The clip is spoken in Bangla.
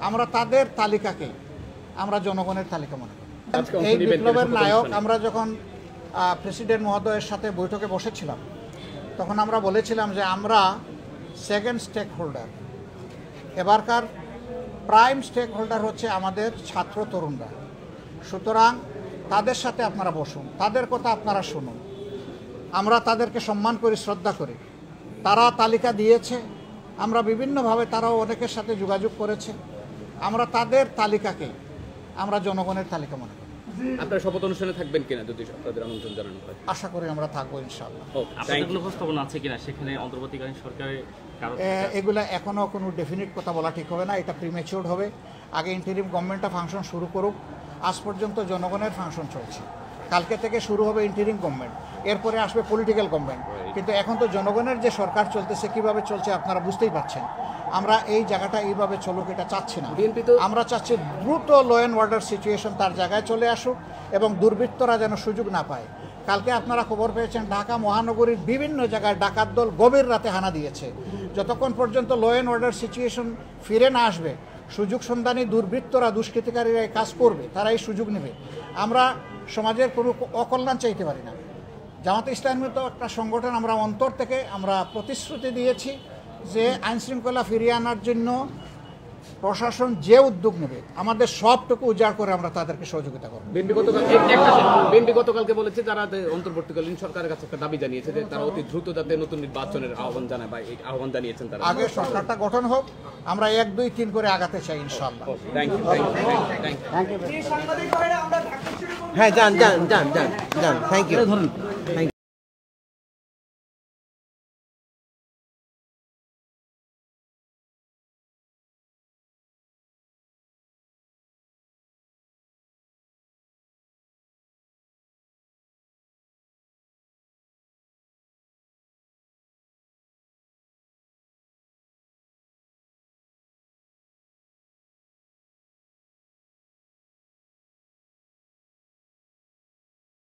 আমরা তাদের তালিকাকে আমরা জনগণের তালিকা মনে করি। এই বিপ্লবের নায়ক আমরা যখন প্রেসিডেন্ট মহোদয়ের সাথে বৈঠকে বসেছিলাম তখন আমরা বলেছিলাম যে আমরা সেকেন্ড স্টেক হোল্ডার, এবারকার প্রাইম স্টেক হোল্ডার হচ্ছে আমাদের ছাত্র তরুণরা। সুতরাং তাদের সাথে আপনারা বসুন, তাদের কথা আপনারা শুনুন। আমরা তাদেরকে সম্মান করি, শ্রদ্ধা করি। তারা তালিকা দিয়েছে, আমরা বিভিন্নভাবে তারাও অনেকের সাথে যোগাযোগ করেছে। আমরা তাদের তালিকাকে আমরা জনগণের তালিকা মনে করি। আপনারা শপথ অনুষ্ঠানে থাকবেন কিনা যদি আপনাদের আমন্ত্রণ জানানো হয়? আশা করি আমরা থাকবো ইনশাআল্লাহ। আপনাদের কোনো প্রস্তাবনা আছে কিনা সেখানে অন্তর্বর্তীকালীন সরকারের? এগুলা এখনো কোনো ডেফিনিট কথা বলা ঠিক হবে না, এটা প্রিমেচিউর হবে। আগে ইন্টারিম গভর্নমেন্টটা ফাংশন শুরু করুক। আজ পর্যন্ত জনগণের ফাংশন চলছে, কালকে থেকে শুরু হবে ইন্টারিম গভর্নমেন্ট, এরপরে আসবে পলিটিক্যাল গভর্নমেন্ট। কিন্তু এখন তো জনগণের যে সরকার চলতেছে কিভাবে চলছে আপনারা বুঝতেই পারছেন। আমরা এই জায়গাটা এইভাবে চলুক এটা চাচ্ছি না। আমরা চাচ্ছি দ্রুত ল অ্যান্ড অর্ডার সিচুয়েশন তার জায়গায় চলে আসুক এবং দুর্বৃত্তরা যেন সুযোগ না পায়। কালকে আপনারা খবর পেয়েছেন ঢাকা মহানগরীর বিভিন্ন জায়গায় ডাকাত দল গভীর রাতে হানা দিয়েছে। যতক্ষণ পর্যন্ত ল অ্যান্ড অর্ডার সিচুয়েশন ফিরে না আসবে, সুযোগ সন্ধানী দুর্বৃত্তরা, দুষ্কৃতিকারীরা এই কাজ করবে, তারা এই সুযোগ নেবে। আমরা সমাজের কোনো অকল্যাণ চাইতে পারি না। জামাতে ইসলামের মতো একটা সংগঠন আমরা অন্তর থেকে আমরা প্রতিশ্রুতি দিয়েছি যে আইনশৃঙ্খলা ফিরিয়ে আনার জন্য প্রশাসন যে উদ্যোগ নেবে আমাদের সবটুকু উজাড় করে আমরা তাদেরকে সহযোগিতা করব। বিএনপি গতকালকে বলেছে যারা অন্তর্বর্তীকালীন সরকারের কাছে একটা দাবি জানিয়েছে যে তারা অতি দ্রুত যাতে নতুন নির্বাচনের আহ্বান জানায় বা এই আহ্বান জানিয়েছেন তারা। আগে সরকারটা গঠন হোক, আমরা 1, 2, 3 করে আগাতে চাই ইনশাআল্লাহ। Thank you. হ্যাঁ, যান, থ্যাংক ইউ।